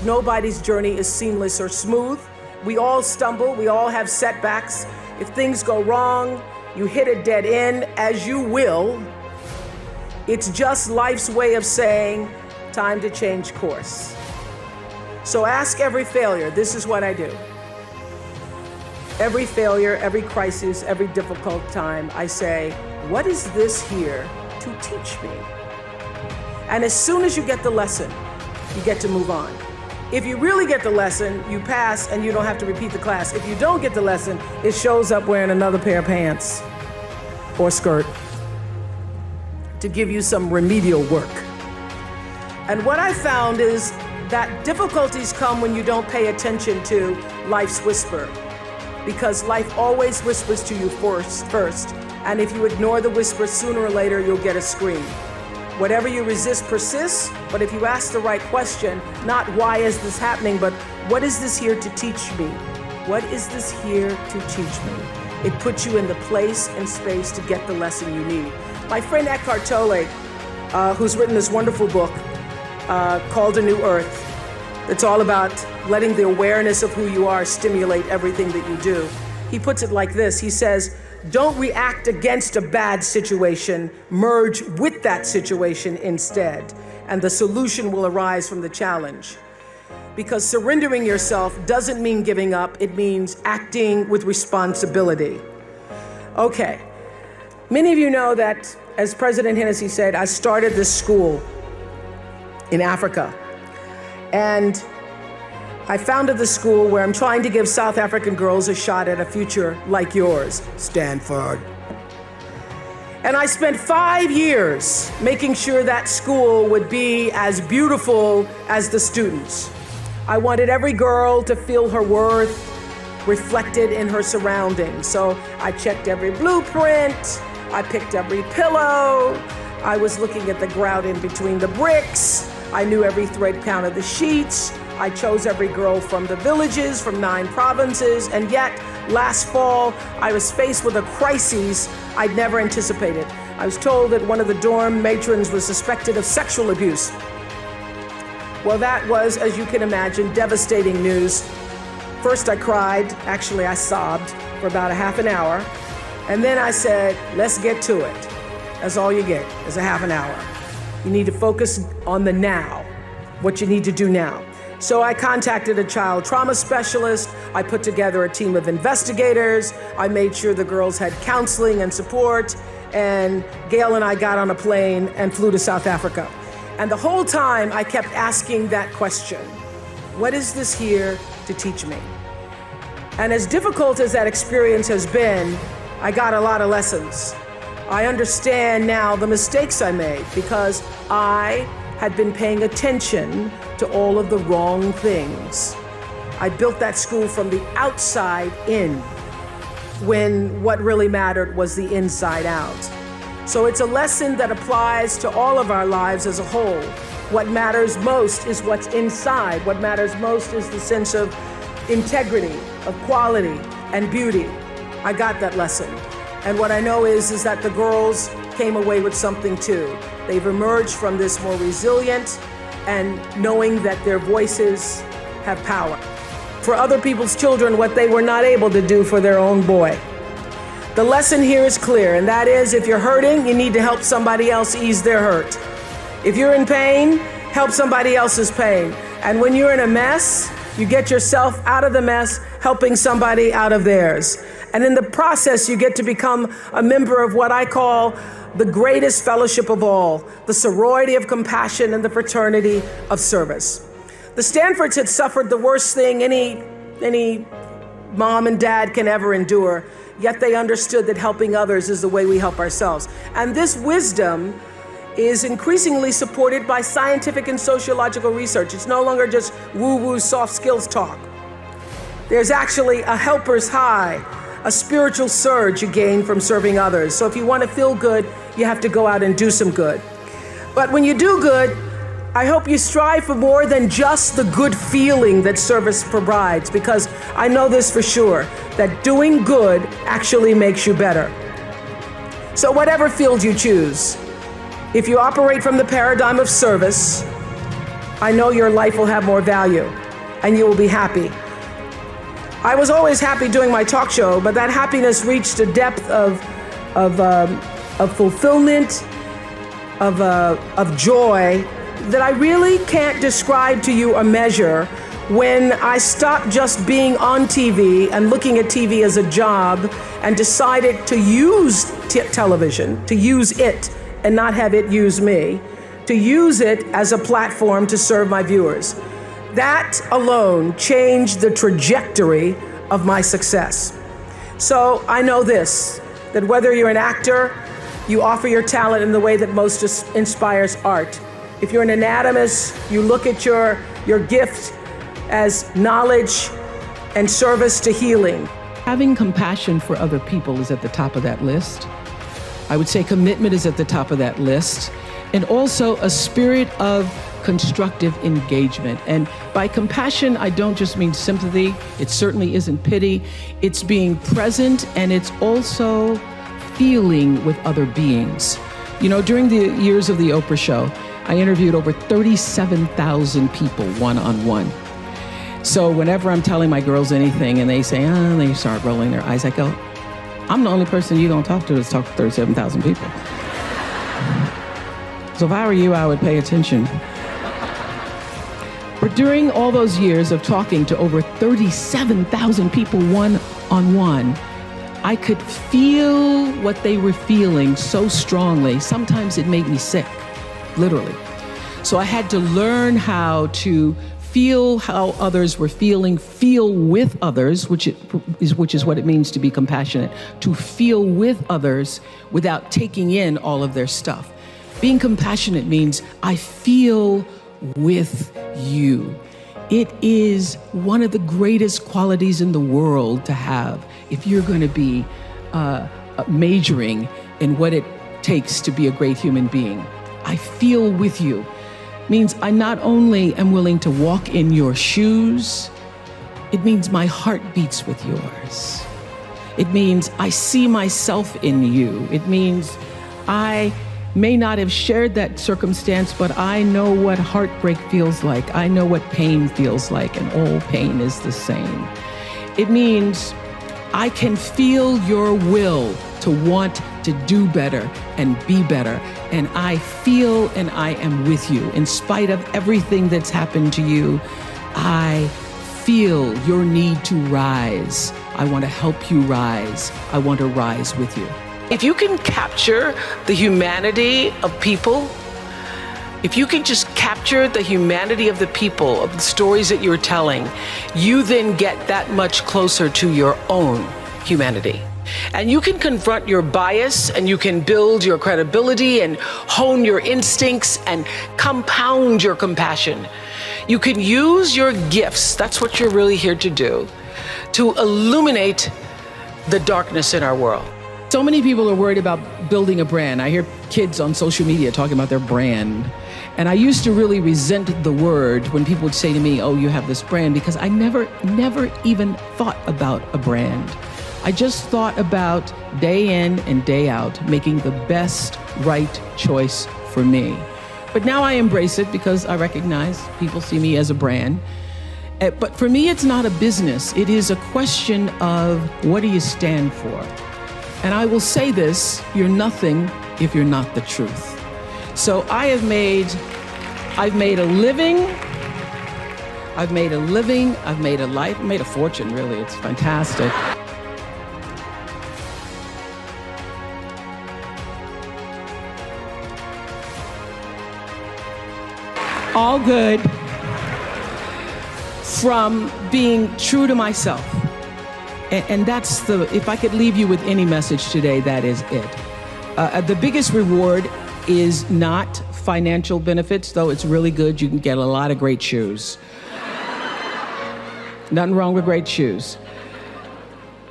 Nobody's journey is seamless or smooth. We all stumble, we all have setbacks. If things go wrong, you hit a dead end, as you will. It's just life's way of saying, time to change course. So ask every failure. This is what I do. Every failure, every crisis, every difficult time, I say, what is this here to teach me? And as soon as you get the lesson, you get to move on. If you really get the lesson, you pass and you don't have to repeat the class. If you don't get the lesson, it shows up wearing another pair of pants or skirt to give you some remedial work. And what I found is that difficulties come when you don't pay attention to life's whisper, because life always whispers to you first. And if you ignore the whisper, sooner or later, you'll get a scream. Whatever you resist persists, but if you ask the right question, not why is this happening, but what is this here to teach me? What is this here to teach me? It puts you in the place and space to get the lesson you need. My friend Eckhart Tolle, who's written this wonderful book called A New Earth, it's all about letting the awareness of who you are stimulate everything that you do. He puts it like this. He says, don't react against a bad situation, merge with that situation instead, and the solution will arise from the challenge. Because surrendering yourself doesn't mean giving up, it means acting with responsibility. Okay, many of you know that, as President Hennessy said, I started this school in Africa. And I founded the school where I'm trying to give South African girls a shot at a future like yours, Stanford. And I spent 5 years making sure that school would be as beautiful as the students. I wanted every girl to feel her worth reflected in her surroundings. So I checked every blueprint, I picked every pillow, I was looking at the grout in between the bricks, I knew every thread count of the sheets. I chose every girl from the villages, from 9 provinces, and yet last fall I was faced with a crisis I'd never anticipated. I was told that one of the dorm matrons was suspected of sexual abuse. Well, that was, as you can imagine, devastating news. First I cried, actually I sobbed for about a half an hour, and then I said, let's get to it. That's all you get, is a half an hour. You need to focus on the now, what you need to do now. So I contacted a child trauma specialist. I put together a team of investigators. I made sure the girls had counseling and support. And Gail and I got on a plane and flew to South Africa. And the whole time I kept asking that question, what is this here to teach me? And as difficult as that experience has been, I got a lot of lessons. I understand now the mistakes I made because I had been paying attention to all of the wrong things. I built that school from the outside in, when what really mattered was the inside out. So it's a lesson that applies to all of our lives as a whole. What matters most is what's inside. What matters most is the sense of integrity, of quality, and beauty. I got that lesson. And what I know is that the girls came away with something too. They've emerged from this more resilient and knowing that their voices have power. For other people's children, what they were not able to do for their own boy. The lesson here is clear, and that is if you're hurting, you need to help somebody else ease their hurt. If you're in pain, help somebody else's pain. And when you're in a mess, you get yourself out of the mess, helping somebody out of theirs. And in the process, you get to become a member of what I call the greatest fellowship of all, the sorority of compassion and the fraternity of service. The Stanfords had suffered the worst thing any mom and dad can ever endure, yet they understood that helping others is the way we help ourselves. And this wisdom is increasingly supported by scientific and sociological research. It's no longer just woo-woo soft skills talk. There's actually a helper's high, a spiritual surge you gain from serving others. So if you want to feel good, you have to go out and do some good. But when you do good, I hope you strive for more than just the good feeling that service provides, because I know this for sure, that doing good actually makes you better. So whatever field you choose, if you operate from the paradigm of service, I know your life will have more value and you will be happy. I was always happy doing my talk show, but that happiness reached a depth of fulfillment, of joy that I really can't describe to you or measure when I stopped just being on TV and looking at TV as a job and decided to use television, to use it and not have it use me, to use it as a platform to serve my viewers. That alone changed the trajectory of my success. So I know this, that whether you're an actor, you offer your talent in the way that most inspires art. If you're an anatomist, you look at your gift as knowledge and service to healing. Having compassion for other people is at the top of that list. I would say commitment is at the top of that list. And also a spirit of constructive engagement. And by compassion, I don't just mean sympathy. It certainly isn't pity. It's being present, and it's also feeling with other beings. You know, during the years of the Oprah show, I interviewed over 37,000 people one-on-one. So whenever I'm telling my girls anything and they say, oh, they start rolling their eyes, I go, I'm the only person you're gonna talk to that's talked to 37,000 people. So if I were you, I would pay attention. But during all those years of talking to over 37,000 people one-on-one, I could feel what they were feeling so strongly. Sometimes it made me sick, literally. So I had to learn how to feel how others were feeling, feel with others, which is what it means to be compassionate, to feel with others without taking in all of their stuff. Being compassionate means I feel with you. It is one of the greatest qualities in the world to have if you're going to be majoring in what it takes to be a great human being. I feel with you means I not only am willing to walk in your shoes, it means my heart beats with yours. It means I see myself in you. It means I may not have shared that circumstance, but I know what heartbreak feels like. I know what pain feels like, and all pain is the same. It means I can feel your will to want to do better and be better. And I feel and I am with you. In spite of everything that's happened to you, I feel your need to rise. I want to help you rise. I want to rise with you. If you can capture the humanity of people, if you can just capture the humanity of the people, of the stories that you're telling, you then get that much closer to your own humanity. And you can confront your bias, and you can build your credibility and hone your instincts and compound your compassion. You can use your gifts, that's what you're really here to do, to illuminate the darkness in our world. So many people are worried about building a brand. I hear kids on social media talking about their brand. And I used to really resent the word when people would say to me, oh, you have this brand, because I never even thought about a brand. I just thought about day in and day out, making the best right choice for me. But now I embrace it because I recognize people see me as a brand. But for me, it's not a business. It is a question of what do you stand for? And I will say this, you're nothing if you're not the truth. So I've made a living, I've made a life, I've made a fortune, really. It's fantastic. All good from being true to myself. And that's if I could leave you with any message today, that is it. The biggest reward is not financial benefits, though it's really good. You can get a lot of great shoes. Nothing wrong with great shoes.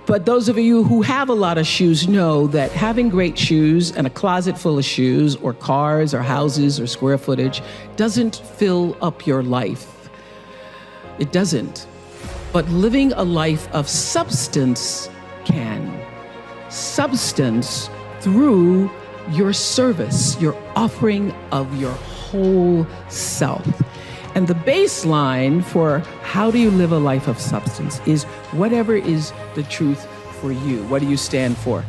But those of you who have a lot of shoes know that having great shoes and a closet full of shoes or cars or houses or square footage doesn't fill up your life. It doesn't. But living a life of substance can. Substance through your service, your offering of your whole self. And the baseline for how do you live a life of substance is whatever is the truth for you. What do you stand for?